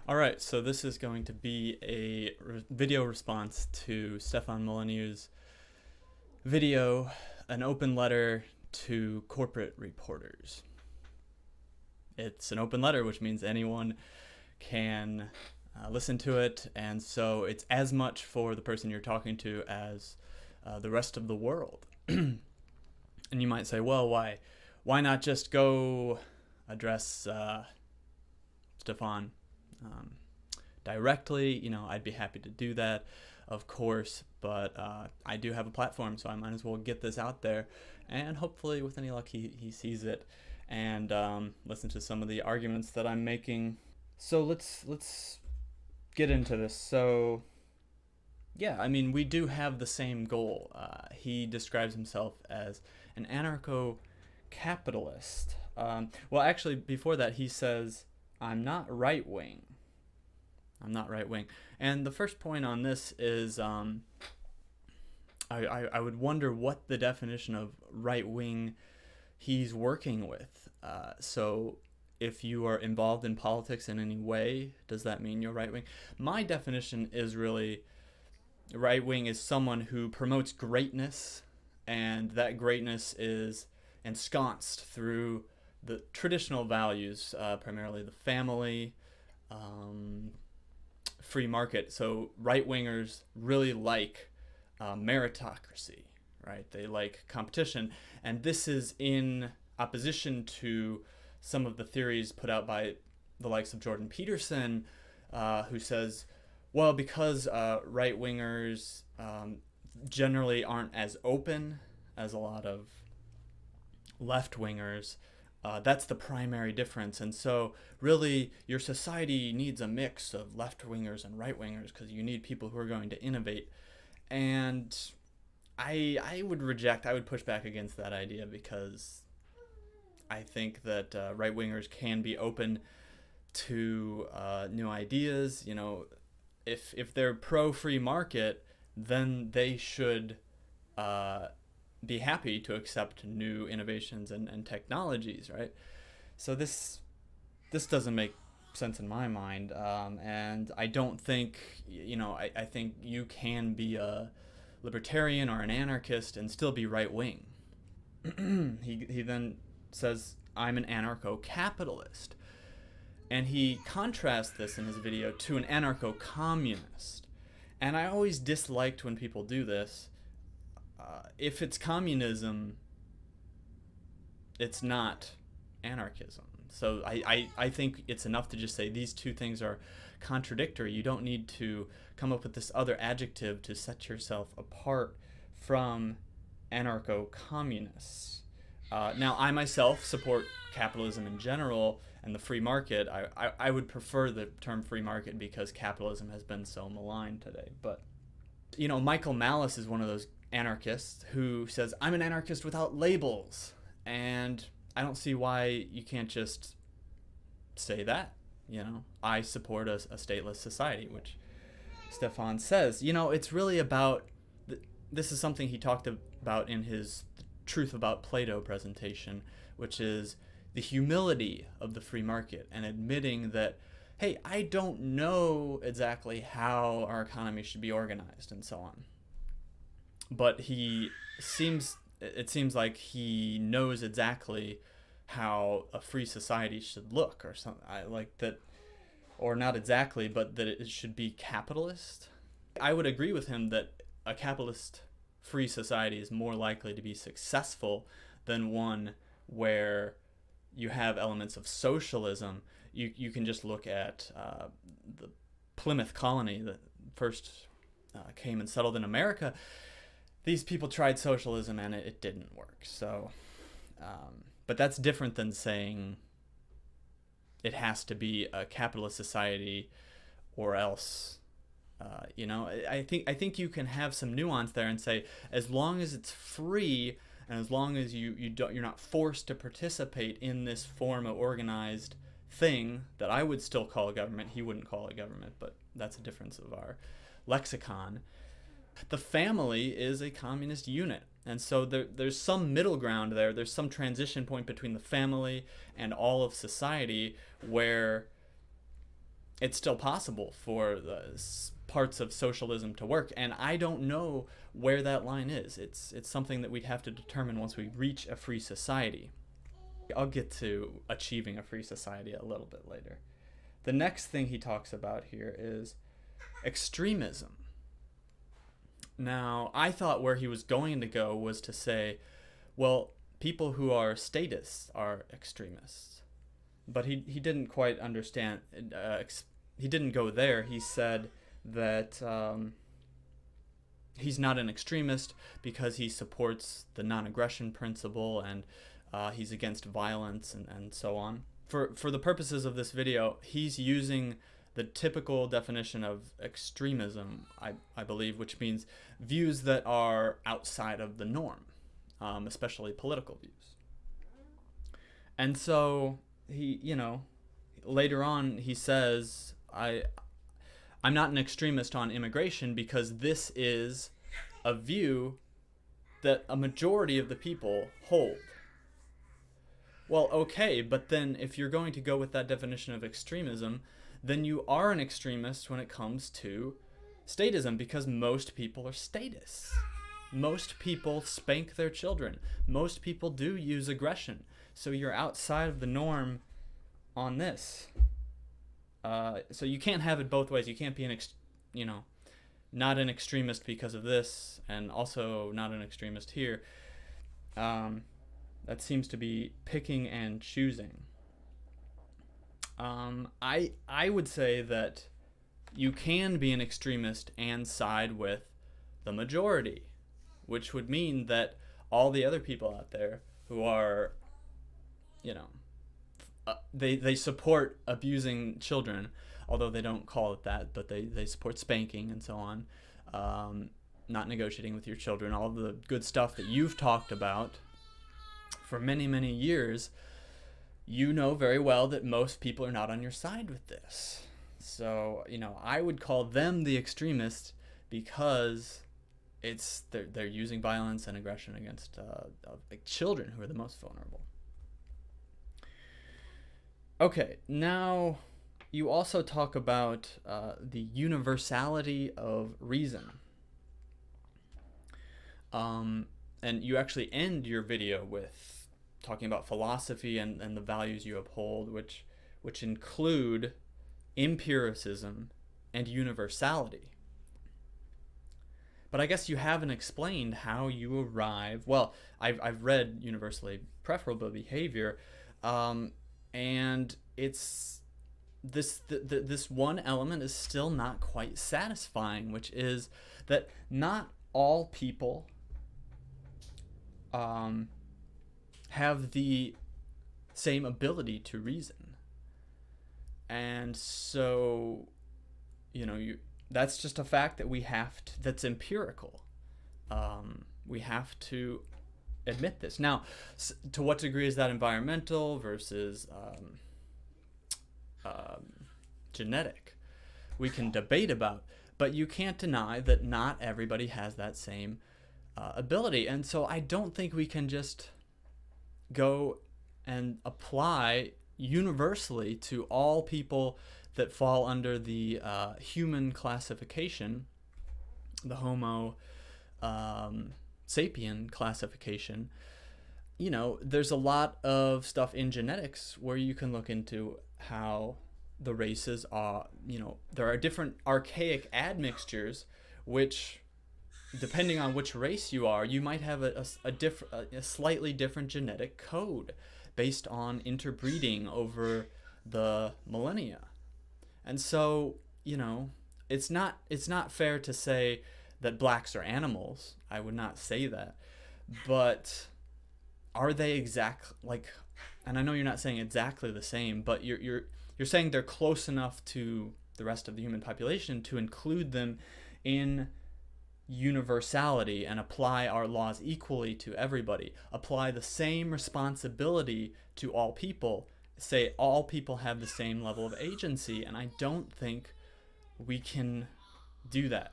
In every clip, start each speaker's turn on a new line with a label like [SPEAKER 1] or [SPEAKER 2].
[SPEAKER 1] All right, so this is going to be a video response to Stefan Molyneux' video, An Open Letter to Corporate Reporters. It's an open letter, which means anyone can listen to it, and so it's as much for the person you're talking to as the rest of the world. And you might say, well, why not just go address Stefan directly? I'd be happy to do that, of course, but I do have a platform, so I might as well get this out there, and hopefully with any luck he sees it and listen to some of the arguments that I'm making. So let's get into this. So yeah, I mean, we do have the same goal. He describes himself as an anarcho-capitalist. Well, actually, before that, he says, I'm not right-wing. I'm not right-wing. And the first point on this is I would wonder what the definition of right-wing he's working with. So if you are involved in politics in any way, does that mean you're right-wing? My definition is really right-wing is someone who promotes greatness, and that greatness is ensconced through the traditional values, primarily the family, free market. So right-wingers really like meritocracy, right? They like competition, and this is in opposition to some of the theories put out by the likes of Jordan Peterson, who says, well, because right-wingers generally aren't as open as a lot of left-wingers, that's the primary difference. And so really your society needs a mix of left-wingers and right-wingers because you need people who are going to innovate. And I would push back against that idea, because I think that right-wingers can be open to new ideas. If they're pro-free market, then they should be happy to accept new innovations and technologies, right? So this doesn't make sense in my mind, and I don't think, I think you can be a libertarian or an anarchist and still be right-wing. He then says, I'm an anarcho-capitalist. And he contrasts this in his video to an anarcho-communist. And I always disliked when people do this. If it's communism, it's not anarchism. So I think it's enough to just say these two things are contradictory. You don't need to come up with this other adjective to set yourself apart from anarcho-communists. Now, I myself support capitalism in general and the free market. I would prefer the term free market because capitalism has been so maligned today. But, Michael Malice is one of those anarchists who says, I'm an anarchist without labels. And I don't see why you can't just say that. I support a stateless society, which Stefan says. It's really about, this is something he talked about in his Truth About Plato presentation, which is the humility of the free market and admitting that, hey, I don't know exactly how our economy should be organized and so on. But it seems like he knows exactly how a free society should look, or something. I like that, or not exactly, but that it should be capitalist. I would agree with him that a capitalist free society is more likely to be successful than one where you have elements of socialism. You can just look at the Plymouth colony that first came and settled in America. These people tried socialism and it didn't work. So, but that's different than saying it has to be a capitalist society or else. I think you can have some nuance there and say, as long as it's free and as long as you're not forced to participate in this form of organized thing that I would still call a government, he wouldn't call it government, but that's a difference of our lexicon. The family is a communist unit, and so there's some middle ground there. There's some transition point between the family and all of society where it's still possible for the parts of socialism to work, and I don't know where that line is. It's something that we'd have to determine once we reach a free society. I'll get to achieving a free society a little bit later. The next thing he talks about here is extremism. Now, I thought where he was going to go was to say, well, people who are statists are extremists. But he didn't quite understand. He didn't go there. He said that he's not an extremist because he supports the non-aggression principle, and he's against violence and so on. For the purposes of this video, he's using the typical definition of extremism, I believe, which means views that are outside of the norm, especially political views. And so he, later on he says, I'm not an extremist on immigration because this is a view that a majority of the people hold. Well, okay, but then if you're going to go with that definition of extremism, then you are an extremist when it comes to statism, because most people are statists. Most people spank their children. Most people do use aggression. So you're outside of the norm on this. So you can't have it both ways. You can't be not an extremist because of this, and also not an extremist here. That seems to be picking and choosing. I would say that you can be an extremist and side with the majority, which would mean that all the other people out there who are, they support abusing children, although they don't call it that, but they support spanking and so on, not negotiating with your children, all of the good stuff that you've talked about for many, many years. You know very well that most people are not on your side with this. So, I would call them the extremists because they're using violence and aggression against children who are the most vulnerable. Okay, now you also talk about the universality of reason. And you actually end your video with talking about philosophy and the values you uphold, which include empiricism and universality. But I guess you haven't explained how you arrive. Well, I've read Universally Preferable Behavior, and it's this one element is still not quite satisfying, which is that not all people have the same ability to reason. And so, that's just a fact that we have to, that's empirical. We have to admit this. Now, to what degree is that environmental versus genetic? We can debate about, but you can't deny that not everybody has that same ability. And so I don't think we can just go and apply universally to all people that fall under the human classification, the Homo sapien classification. There's a lot of stuff in genetics where you can look into how the races are, there are different archaic admixtures, which, depending on which race you are, you might have a slightly different genetic code based on interbreeding over the millennia. And so, it's not fair to say that blacks are animals. I would not say that. But are they and I know you're not saying exactly the same, but you're saying they're close enough to the rest of the human population to include them in universality and apply our laws equally to everybody, apply the same responsibility to all people, say all people have the same level of agency. And I don't think we can do that.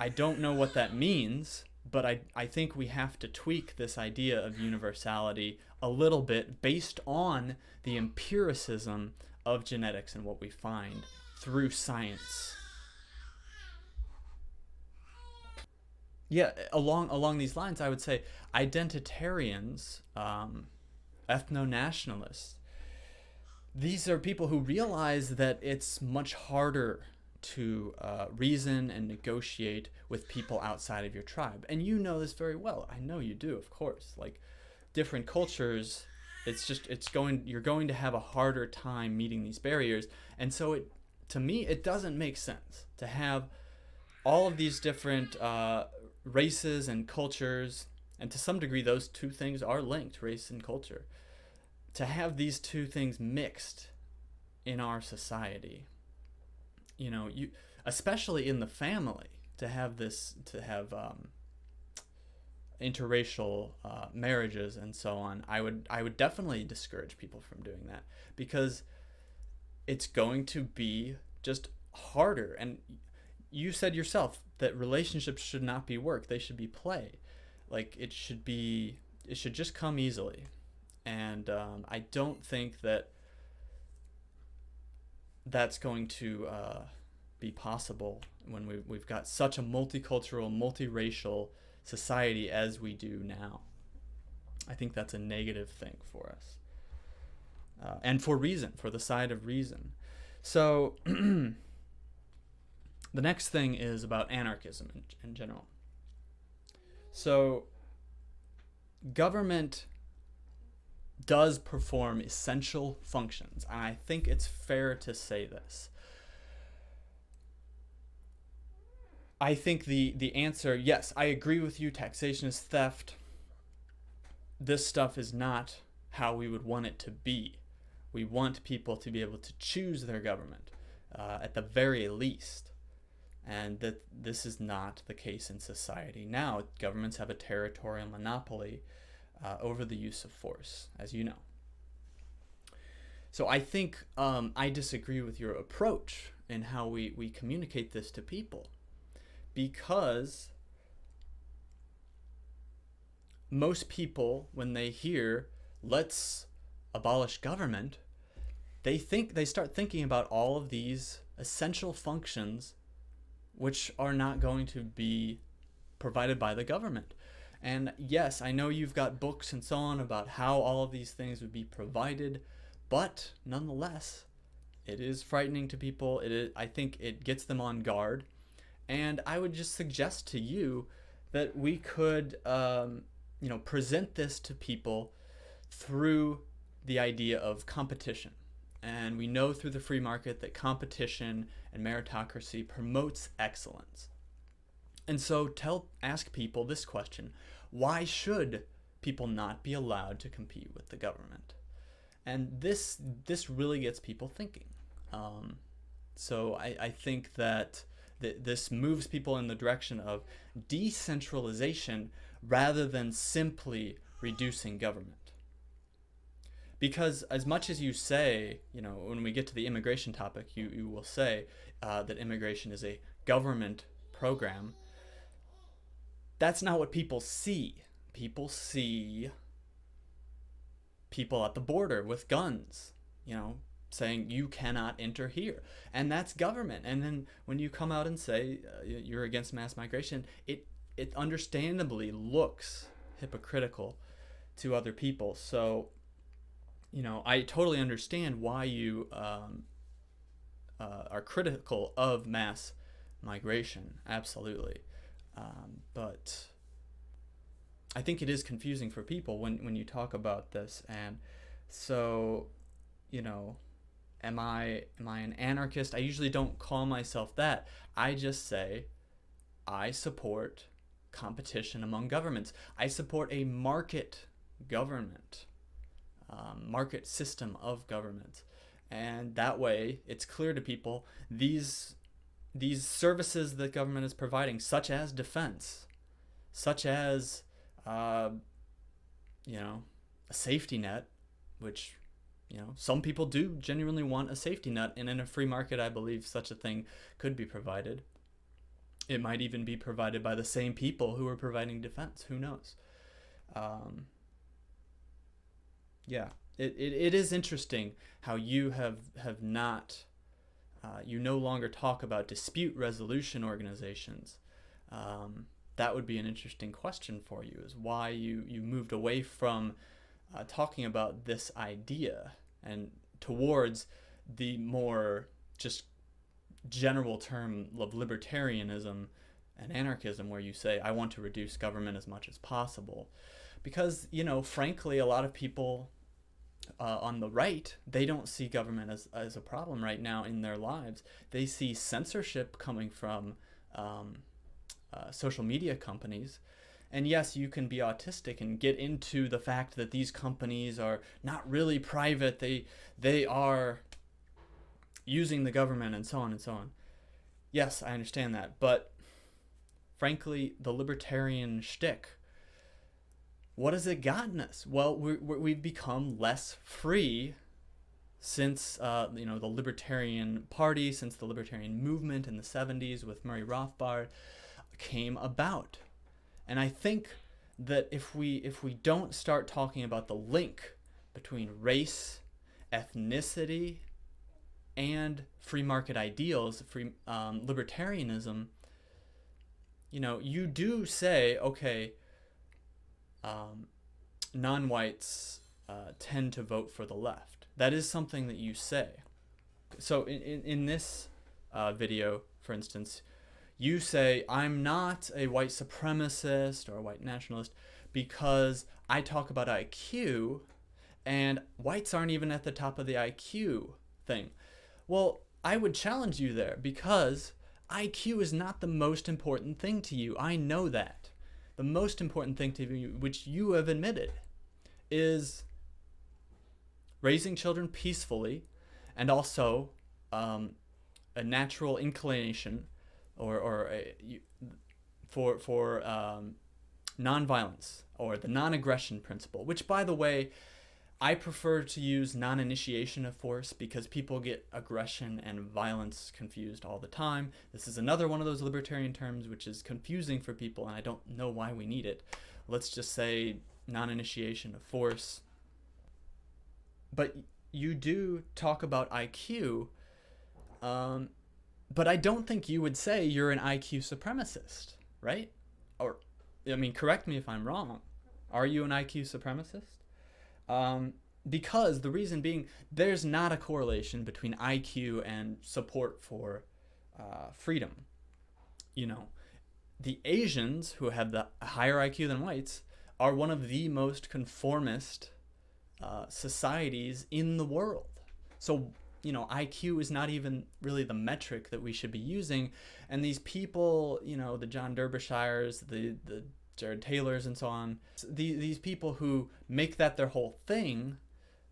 [SPEAKER 1] I don't know what that means, but I think we have to tweak this idea of universality a little bit based on the empiricism of genetics and what we find through science. Yeah, along these lines, I would say identitarians, ethno-nationalists, these are people who realize that it's much harder to reason and negotiate with people outside of your tribe. And you know this very well. I know you do, of course. Like, different cultures, you're going to have a harder time meeting these barriers. And so to me, it doesn't make sense to have all of these different races and cultures, and to some degree those two things are linked, race and culture, to have these two things mixed in our society. You especially in the family, to have interracial marriages and so on. I would definitely discourage people from doing that, because it's going to be just harder. And you said yourself that relationships should not be work, they should be play. Like, it should just come easily. And I don't think that's going to be possible when we've got such a multicultural, multiracial society as we do now. I think that's a negative thing for us, and for the side of reason. So the next thing is about anarchism in general. So government does perform essential functions, and I think it's fair to say this. I think the answer, yes, I agree with you, taxation is theft. This stuff is not how we would want it to be. We want people to be able to choose their government, at the very least. And that this is not the case in society now. Governments have a territorial monopoly over the use of force, as you know. So I think I disagree with your approach in how we communicate this to people, because most people, when they hear let's abolish government, they start thinking about all of these essential functions which are not going to be provided by the government. And yes, I know you've got books and so on about how all of these things would be provided, but nonetheless, it is frightening to people. I think it gets them on guard. And I would just suggest to you that we could present this to people through the idea of competition. And we know through the free market that competition and meritocracy promotes excellence. And so ask people this question: why should people not be allowed to compete with the government? And this really gets people thinking. So I think that this moves people in the direction of decentralization rather than simply reducing government. Because as much as you say, when we get to the immigration topic, you will say that immigration is a government program. That's not what people see. People see people at the border with guns, saying you cannot enter here. And that's government. And then when you come out and say you're against mass migration, it understandably looks hypocritical to other people. So I totally understand why you are critical of mass migration, absolutely. But I think it is confusing for people when you talk about this. And so, am I an anarchist? I usually don't call myself that. I just say I support competition among governments. I support a market government. Market system of government, and that way it's clear to people these services that government is providing, such as defense, such as a safety net, which some people do genuinely want a safety net, and in a free market I believe such a thing could be provided. It might even be provided by the same people who are providing defense, who knows. Yeah, it is interesting how you have not, you no longer talk about dispute resolution organizations. That would be an interesting question for you, is why you moved away from talking about this idea and towards the more just general term of libertarianism and anarchism, where you say, I want to reduce government as much as possible. Because, frankly, a lot of people on the right, they don't see government as a problem right now in their lives. They see censorship coming from social media companies. And yes, you can be autistic and get into the fact that these companies are not really private. They are using the government and so on and so on. Yes, I understand that. But frankly, the libertarian shtick, what has it gotten us? Well, we've become less free since the Libertarian Party, since the Libertarian movement in the 70s with Murray Rothbard came about. And I think that if we don't start talking about the link between race, ethnicity, and free market ideals, libertarianism, you do say, okay, non-whites tend to vote for the left. That is something that you say. So in this video, for instance, you say, I'm not a white supremacist or a white nationalist because I talk about IQ and whites aren't even at the top of the IQ thing. Well, I would challenge you there, because IQ is not the most important thing to you. I know that. The most important thing to you, which you have admitted, is raising children peacefully, and also a natural inclination for nonviolence, or the non-aggression principle, which, by the way, I prefer to use non-initiation of force, because people get aggression and violence confused all the time. This is another one of those libertarian terms which is confusing for people, and I don't know why we need it. Let's just say non-initiation of force. But you do talk about IQ, but I don't think you would say you're an IQ supremacist, right? Or, correct me if I'm wrong. Are you an IQ supremacist? Because the reason being, there's not a correlation between IQ and support for freedom. The Asians, who have the higher IQ than whites, are one of the most conformist societies in the world. So, IQ is not even really the metric that we should be using. And these people, the John Derbyshires, the Jared Taylors and so on, these people who make that their whole thing,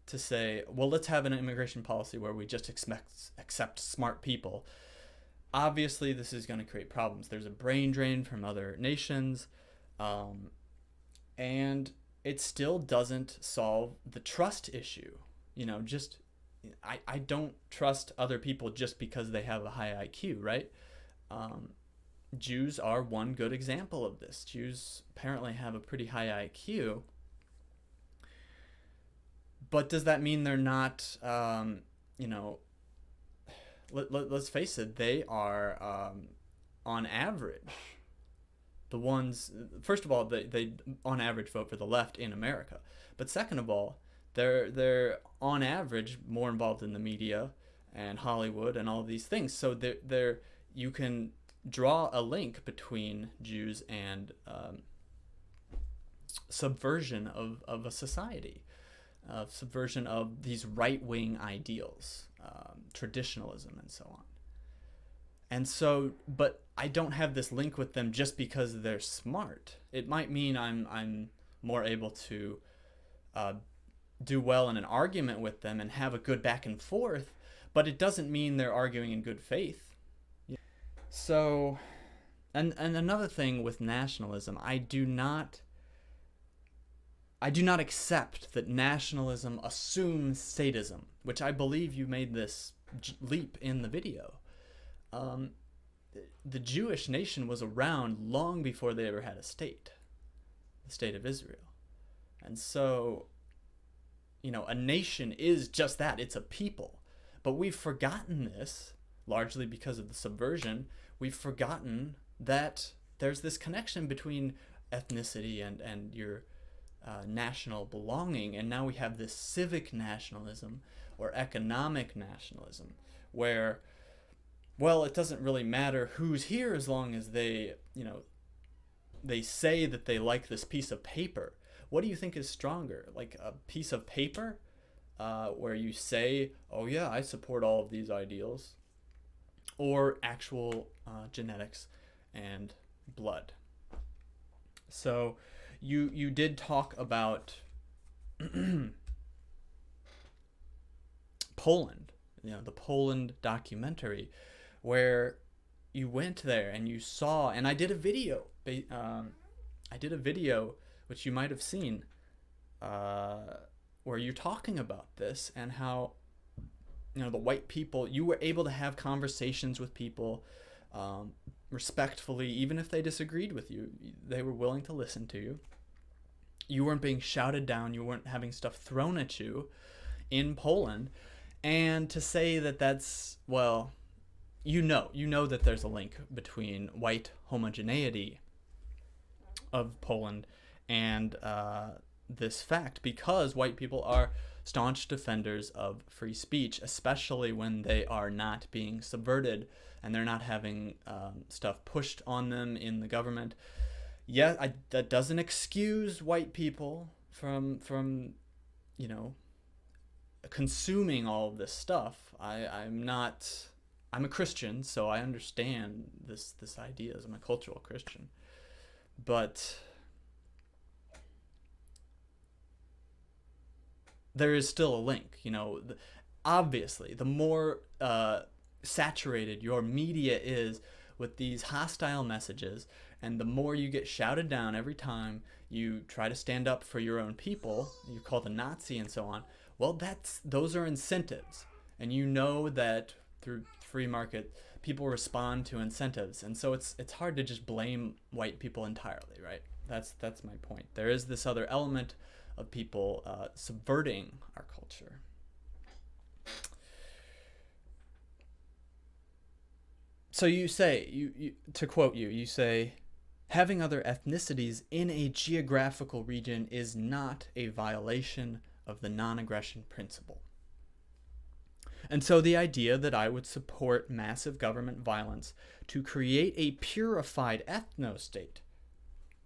[SPEAKER 1] to say, well, let's have an immigration policy where we just accept smart people. Obviously, this is going to create problems. There's a brain drain from other nations, and it still doesn't solve the trust issue. I don't trust other people just because they have a high IQ, right? Jews are one good example of this. Jews apparently have a pretty high IQ. But does that mean they're not, let's face it, they are, on average, the ones, first of all, they on average vote for the left in America. But second of all, they're on average more involved in the media and Hollywood and all of these things. So you can draw a link between Jews and subversion of a society, subversion of these right-wing ideals, traditionalism, and so on. And so, but I don't have this link with them just because they're smart. It might mean I'm more able to do well in an argument with them and have a good back and forth, but it doesn't mean they're arguing in good faith. So, and another thing with nationalism, I do not accept that nationalism assumes statism, which I believe you made this leap in the video. The Jewish nation was around long before they ever had a state, the state of Israel. And so a nation is just that. It's a people. But we've forgotten this, largely because of the subversion. We've forgotten that there's this connection between ethnicity and your national belonging. And now we have this civic nationalism or economic nationalism where, well, it doesn't really matter who's here as long as they say that they like this piece of paper. What do you think is stronger? Like a piece of paper where you say, oh yeah, I support all of these ideals, or actual genetics and blood? So you did talk about Poland, the Poland documentary, where you went there and you saw, and I did a video which you might have seen, where you're talking about this and how, the white people, you were able to have conversations with people respectfully, even if they disagreed with you. They were willing to listen to you. You weren't being shouted down. You weren't having stuff thrown at you in Poland. And to say that that's, well, you know that there's a link between white homogeneity of Poland and this fact, because white people are staunch defenders of free speech, especially when they are not being subverted and they're not having stuff pushed on them in the government. Yeah, that doesn't excuse white people from consuming all of this stuff. I'm a Christian, so I understand this idea. I'm a cultural Christian, but there is still a link. Obviously, the more saturated your media is with these hostile messages, and the more you get shouted down every time you try to stand up for your own people, you call the Nazi and so on. Well, those are incentives, and that through free market, people respond to incentives, and so it's hard to just blame white people entirely, right? That's my point. There is this other element of people subverting our culture. So you say, to quote you say, having other ethnicities in a geographical region is not a violation of the non-aggression principle. And so the idea that I would support massive government violence to create a purified ethno-state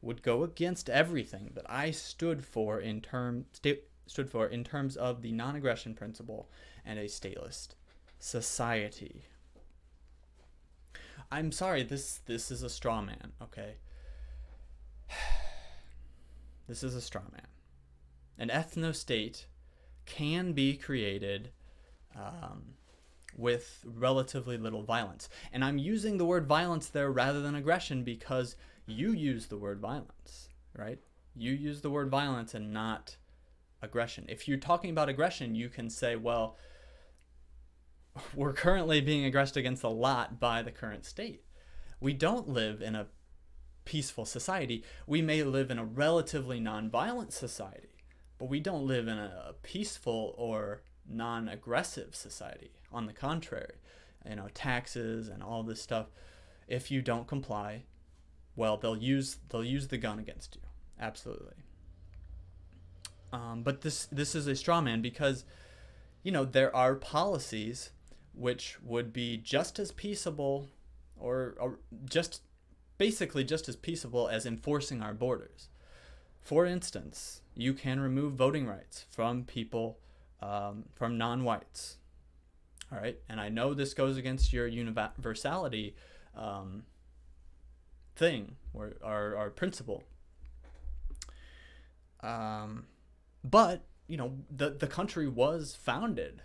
[SPEAKER 1] would go against everything that I stood for in terms of the non-aggression principle and a stateless society. I'm sorry, this is a straw man, okay? This is a straw man. An ethno-state can be created with relatively little violence. And I'm using the word violence there rather than aggression because you use the word violence, right? You use the word violence and not aggression. If you're talking about aggression, you can say, well, we're currently being aggressed against a lot by the current state. We don't live in a peaceful society. We may live in a relatively non-violent society, but we don't live in a peaceful or non-aggressive society. On the contrary, taxes and all this stuff, if you don't comply, well, they'll use the gun against you. Absolutely. But this is a straw man because, there are policies which would be just as peaceable or basically just as peaceable as enforcing our borders. For instance, you can remove voting rights from people, from non-whites. All right, and I know this goes against your universality thing, or our principle. But the country was founded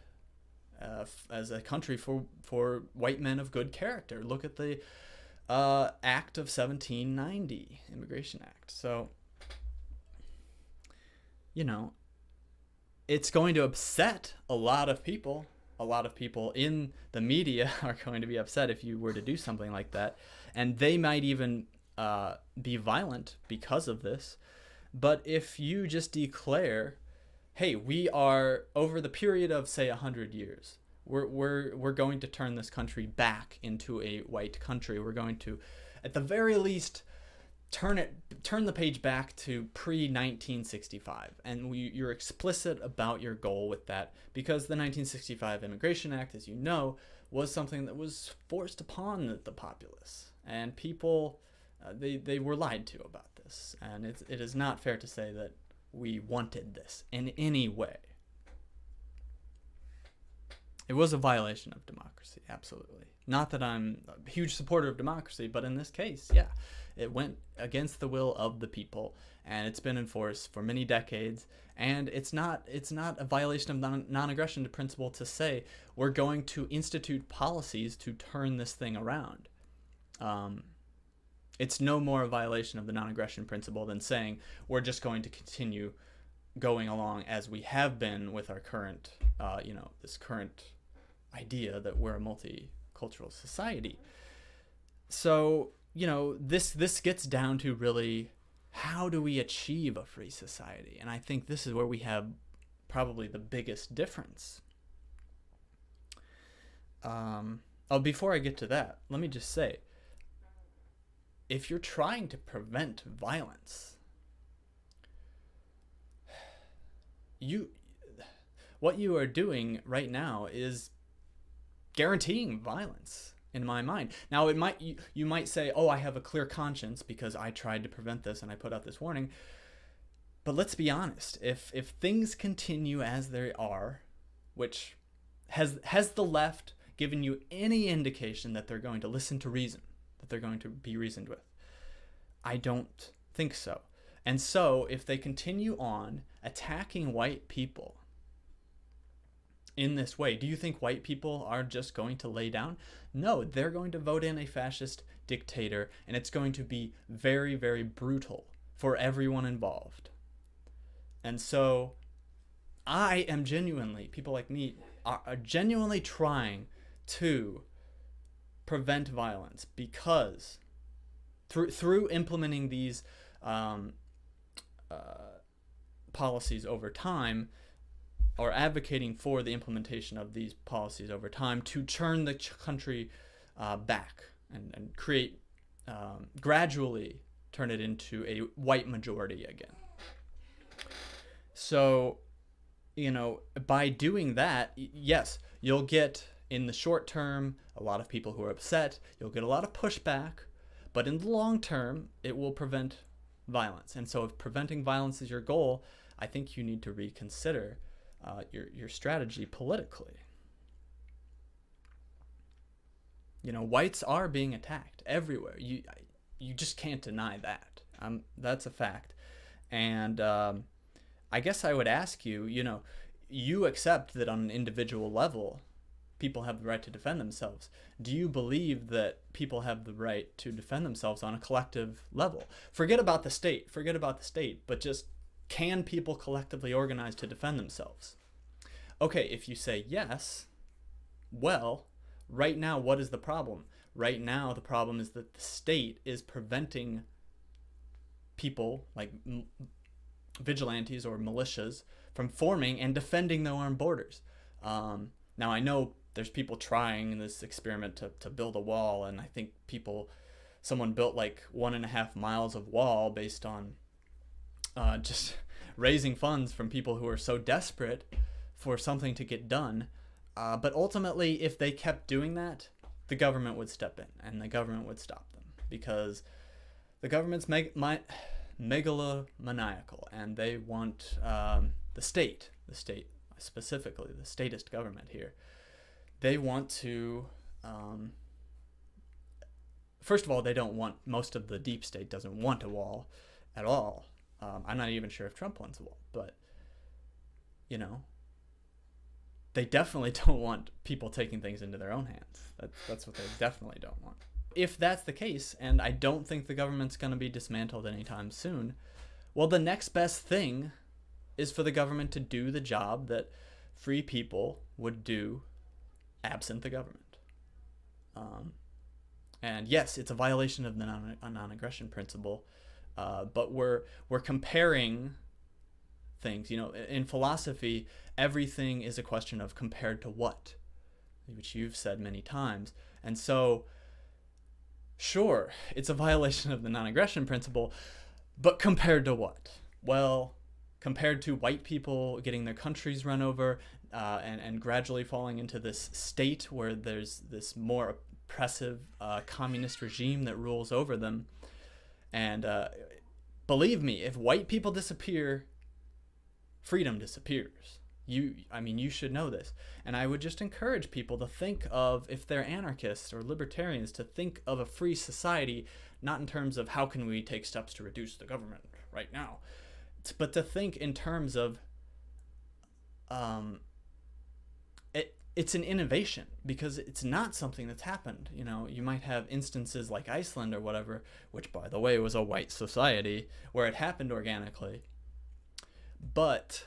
[SPEAKER 1] as a country for white men of good character. Look at the Act of 1790, Immigration Act. So, it's going to upset a lot of people. A lot of people in the media are going to be upset if you were to do something like that. And they might even be violent because of this. But if you just declare, hey, we are over the period of say 100 years. We're going to turn this country back into a white country. We're going to, at the very least, turn the page back to pre-1965, and you're explicit about your goal with that, because the 1965 Immigration Act, as you know, was something that was forced upon the populace, and people they were lied to about this, and it is not fair to say that we wanted this in any way. It was a violation of democracy, absolutely. Not that I'm a huge supporter of democracy, but in this case, yeah, it went against the will of the people, and it's been enforced for many decades. And it's not a violation of non-aggression principle to say we're going to institute policies to turn this thing around. It's no more a violation of the non-aggression principle than saying we're just going to continue going along as we have been with our current, this current idea that we're a multicultural society. So, this gets down to really, how do we achieve a free society? And I think this is where we have probably the biggest difference. Before I get to that, let me just say, if you're trying to prevent violence, what you are doing right now is guaranteeing violence, in my mind. Now, you might say, oh, I have a clear conscience because I tried to prevent this and I put out this warning. But let's be honest, if things continue as they are, which has the left given you any indication that they're going to listen to reason, that they're going to be reasoned with? I don't think so. And so if they continue on attacking white people in this way, do you think white people are just going to lay down? No, they're going to vote in a fascist dictator, and it's going to be very, very brutal for everyone involved. And so I am people like me are genuinely trying to prevent violence, because through implementing these policies over time, or advocating for the implementation of these policies over time to turn the country back and create, gradually turn it into a white majority again. So, by doing that, yes, you'll get, in the short term, a lot of people who are upset, you'll get a lot of pushback, but in the long term, it will prevent violence. And so if preventing violence is your goal, I think you need to reconsider your strategy politically. Whites are being attacked everywhere. You just can't deny that. That's a fact. And I guess I would ask you, you accept that on an individual level, people have the right to defend themselves. Do you believe that people have the right to defend themselves on a collective level? Forget about the state, but just, can people collectively organize to defend themselves? Okay, if you say yes, well, right now, what is the problem? Right now, the problem is that the state is preventing people like vigilantes or militias from forming and defending their own borders. Now, I know there's people trying in this experiment to build a wall, and I think someone built like 1.5 miles of wall based on just raising funds from people who are so desperate for something to get done. But ultimately, if they kept doing that, the government would step in and the government would stop them, because the government's megalomaniacal, and they want the state, specifically the statist government here, they want to, first of all, most of the deep state doesn't want a wall at all. I'm not even sure if Trump wants a wall, but, they definitely don't want people taking things into their own hands. That's what they definitely don't want. If that's the case, and I don't think the government's going to be dismantled anytime soon, well, the next best thing is for the government to do the job that free people would do absent the government. And yes, it's a violation of the non-aggression principle, but we're comparing things. In philosophy, everything is a question of compared to what, which you've said many times. And so, sure, it's a violation of the non-aggression principle, but compared to what? Well, compared to white people getting their countries run over and gradually falling into this state where there's this more oppressive communist regime that rules over them. And believe me, if white people disappear, freedom disappears. You should know this. And I would just encourage people to think of, if they're anarchists or libertarians, to think of a free society, not in terms of how can we take steps to reduce the government right now, but to think in terms of it's an innovation, because it's not something that's happened. You might have instances like Iceland or whatever, which, by the way, was a white society, where it happened organically, but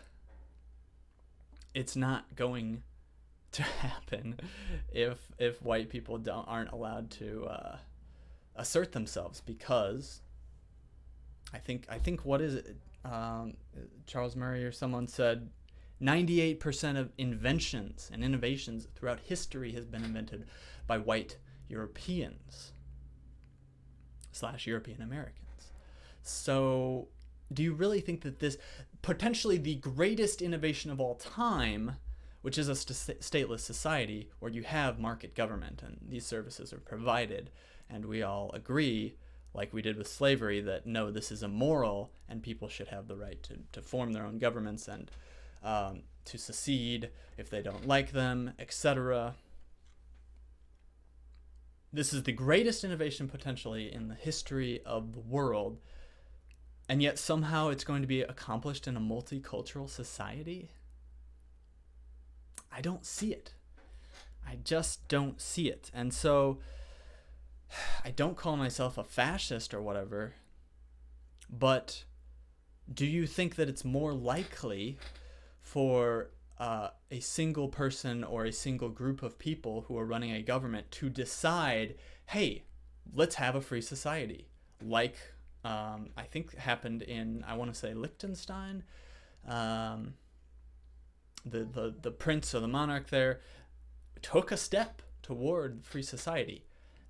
[SPEAKER 1] it's not going to happen if white people aren't allowed to assert themselves, because I think what is it? Charles Murray or someone said 98% of inventions and innovations throughout history has been invented by white Europeans / European Americans. So do you really think that this potentially the greatest innovation of all time, which is a stateless society where you have market government and these services are provided, and we all agree, like we did with slavery, that no, this is immoral and people should have the right to form their own governments and to secede if they don't like them, etc. This is the greatest innovation potentially in the history of the world, and yet somehow it's going to be accomplished in a multicultural society? I don't see it. I just don't see it. And so I don't call myself a fascist or whatever, but do you think that it's more likely for a single person or a single group of people who are running a government to decide, hey, let's have a free society, like I think happened in, I want to say, Liechtenstein? The prince or the monarch there took a step toward free society.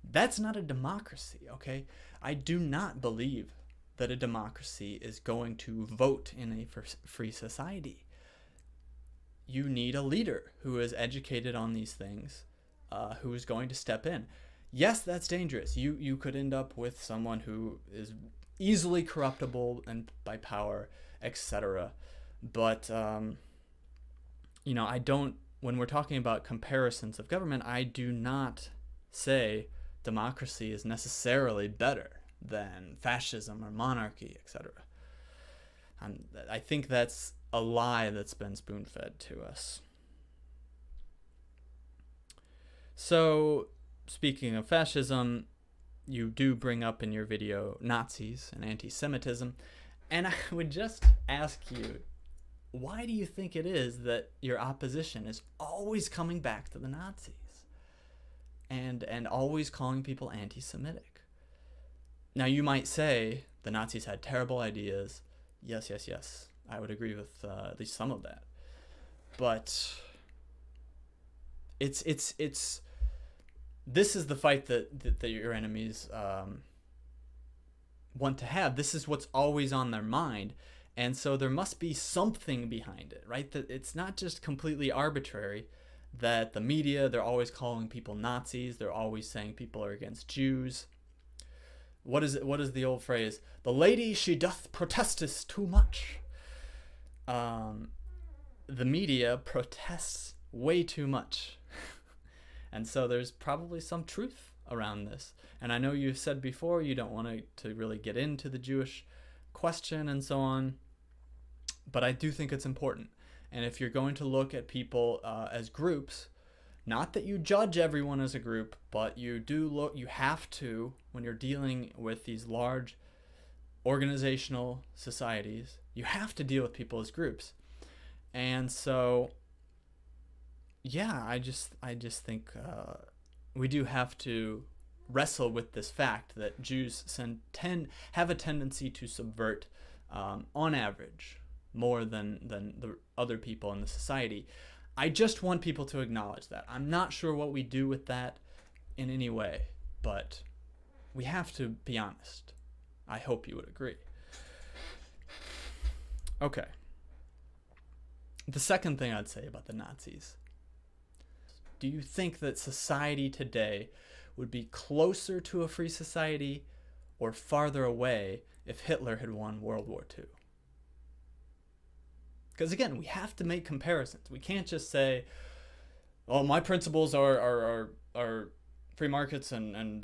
[SPEAKER 1] That's not a democracy, okay? I do not believe that a democracy is going to vote in a free society. You need a leader who is educated on these things, who is going to step in. Yes, that's dangerous. You could end up with someone who is easily corruptible and by power, etc. But I don't. When we're talking about comparisons of government, I do not say democracy is necessarily better than fascism or monarchy, etc. I think that's a lie that's been spoon-fed to us. So, speaking of fascism, you do bring up in your video Nazis and anti-Semitism, and I would just ask you, why do you think it is that your opposition is always coming back to the Nazis and always calling people anti-Semitic? Now, you might say the Nazis had terrible ideas. Yes. I would agree with at least some of that. But it's this is the fight that your enemies want to have. This is what's always on their mind. And so there must be something behind it, right? That it's not just completely arbitrary, that the media, they're always calling people Nazis. They're always saying people are against Jews. What is the old phrase? The lady, she doth protesteth too much. The media protests way too much. And so there's probably some truth around this. And I know you've said before you don't want to really get into the Jewish question and so on, but I do think it's important. And if you're going to look at people as groups, not that you judge everyone as a group, but you have to, when you're dealing with these large organizational societies, you have to deal with people as groups. And so, yeah, I just think we do have to wrestle with this fact that Jews have a tendency to subvert, on average, more than the other people in the society. I just want people to acknowledge that. I'm not sure what we do with that in any way, but we have to be honest. I hope you would agree. Okay. The second thing I'd say about the Nazis. Do you think that society today would be closer to a free society or farther away if Hitler had won World War II? Because again, we have to make comparisons. We can't just say, "Oh, my principles are free markets and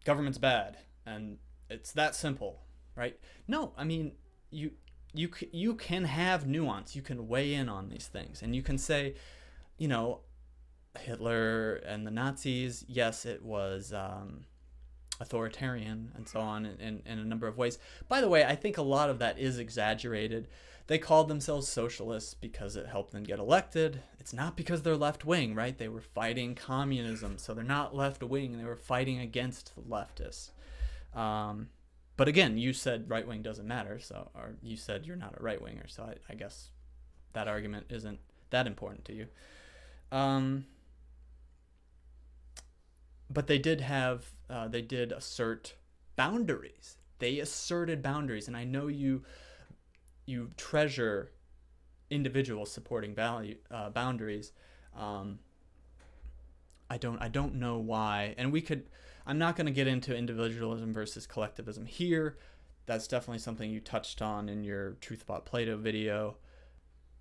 [SPEAKER 1] government's bad," and it's that simple, right? No, I mean you can have nuance. You can weigh in on these things, and you can say, you know, Hitler and the Nazis, yes, it was authoritarian and so on in a number of ways. By the way, I think a lot of that is exaggerated. They called themselves socialists because it helped them get elected. It's not because they're left-wing, right? They were fighting communism, so they're not left-wing. They were fighting against the leftists. But again, you said right-wing doesn't matter, so, or you said you're not a right-winger, so I guess that argument isn't that important to you. But they did assert boundaries. They asserted boundaries, and I know you treasure individuals supporting boundaries. I don't know why, and I'm not going to get into individualism versus collectivism here. That's definitely something you touched on in your Truth About Plato video.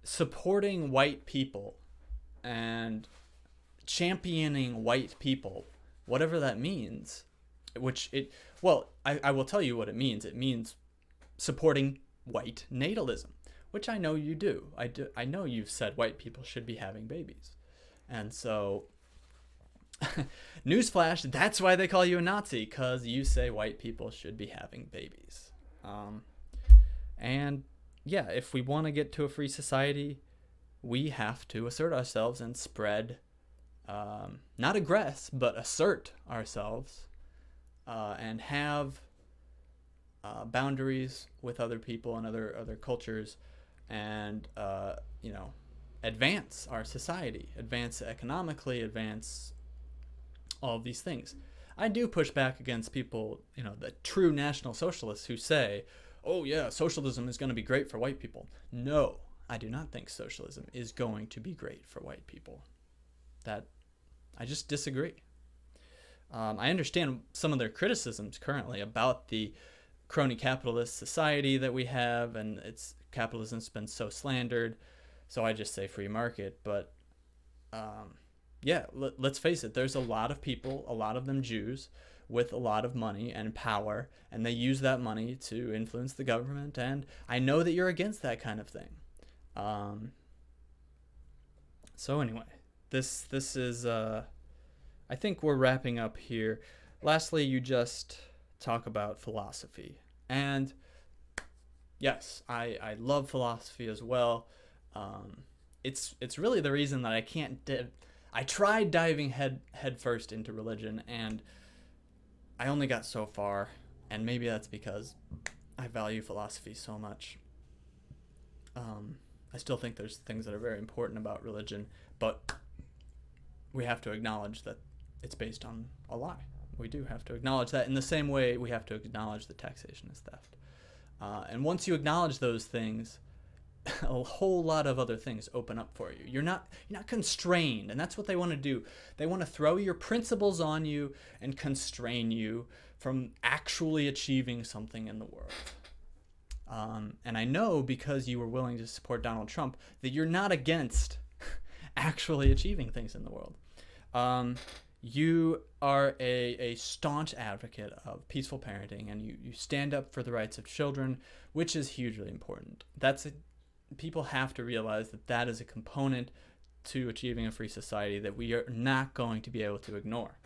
[SPEAKER 1] Supporting white people and championing white people, whatever that means, I will tell you what it means. It means supporting white natalism, which I know you do. I know you've said white people should be having babies. And so, newsflash, that's why they call you a Nazi, because you say white people should be having babies. And yeah, if we want to get to a free society, we have to assert ourselves and spread, not aggress, but assert ourselves, and have boundaries with other people and other cultures, and advance our society, advance economically, advance all of these things. I do push back against people, the true National Socialists who say, "Oh yeah, socialism is going to be great for white people." No, I do not think socialism is going to be great for white people. That I just disagree. I understand some of their criticisms currently about the crony capitalist society that we have, and capitalism's been so slandered, so I just say free market. But let's face it, there's a lot of people, a lot of them Jews, with a lot of money and power, and they use that money to influence the government, and I know that you're against that kind of thing. So anyway, this is I think we're wrapping up here. Lastly, you just talk about philosophy, and yes, I love philosophy as well. It's really the reason that I can't I tried diving head first into religion, and I only got so far, and maybe that's because I value philosophy so much. I still think there's things that are very important about religion, but we have to acknowledge that it's based on a lie. We do have to acknowledge that, in the same way we have to acknowledge that taxation is theft. And once you acknowledge those things, a whole lot of other things open up for you. You're not constrained, and that's what they want to do. They want to throw your principles on you and constrain you from actually achieving something in the world. And I know, because you were willing to support Donald Trump, that you're not against actually achieving things in the world. You are a staunch advocate of peaceful parenting, and you stand up for the rights of children, which is hugely important. People have to realize that is a component to achieving a free society that we are not going to be able to ignore.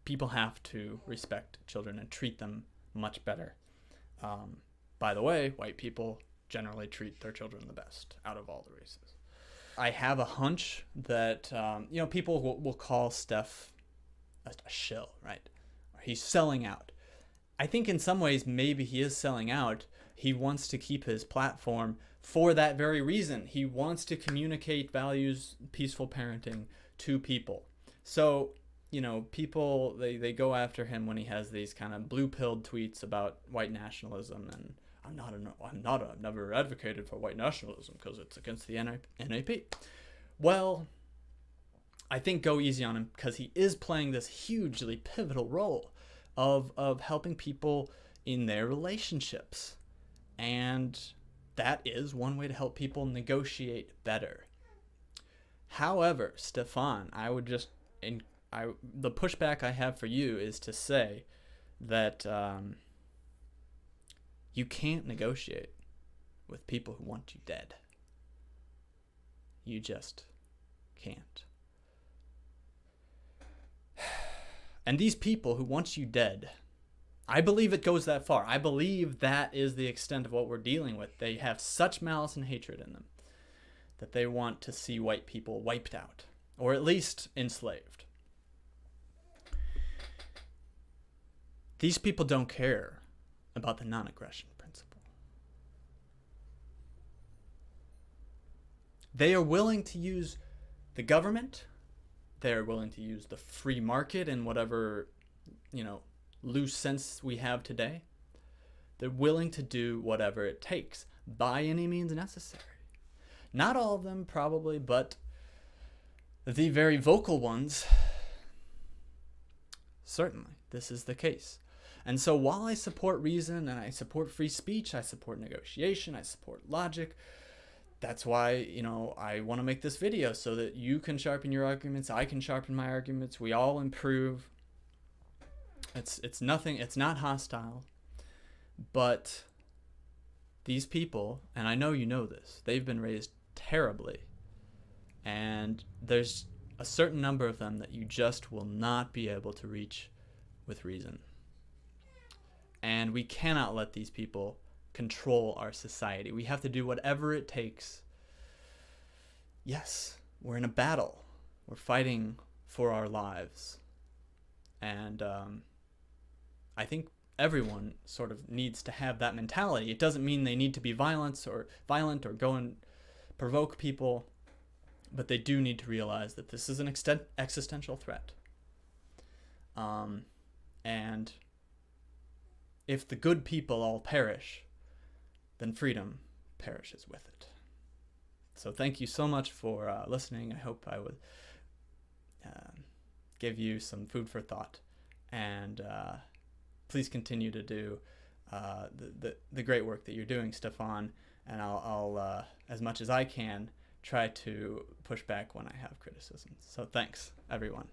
[SPEAKER 1] People have to respect children and treat them much better. By the way, white people generally treat their children the best out of all the races. I have a hunch that people will call Steph a shill, right? He's selling out. I think in some ways maybe he is selling out He wants to keep his platform for that very reason. He wants to communicate values, peaceful parenting to people. So, you know, people, they go after him when he has these kind of blue-pilled tweets about white nationalism, and I've never advocated for white nationalism because it's against the NAP. Well, I think go easy on him, because he is playing this hugely pivotal role of helping people in their relationships. And that is one way to help people negotiate better. However, Stefan, the pushback I have for you is to say that you can't negotiate with people who want you dead. You just can't. And these people who want you dead, I believe it goes that far. I believe that is the extent of what we're dealing with. They have such malice and hatred in them that they want to see white people wiped out, or at least enslaved. These people don't care about the non-aggression principle. They are willing to use the government. They are willing to use the free market in whatever, loose sense we have today. They're willing to do whatever it takes by any means necessary. Not all of them, probably, but the very vocal ones, certainly, this is the case. And so while I support reason and I support free speech, I support negotiation, I support logic, that's why, I want to make this video so that you can sharpen your arguments, I can sharpen my arguments, we all improve. It's nothing, it's not hostile, but these people, and I know you know this, they've been raised terribly, and there's a certain number of them that you just will not be able to reach with reason. And we cannot let these people control our society. We have to do whatever it takes. Yes, we're in a battle. We're fighting for our lives. And I think everyone sort of needs to have that mentality. It doesn't mean they need to be violent or go and provoke people, but they do need to realize that this is an existential threat. And if the good people all perish, then freedom perishes with it. So thank you so much for listening. I hope I would give you some food for thought. And please continue to do the great work that you're doing, Stefan. And I'll as much as I can, try to push back when I have criticisms. So thanks, everyone.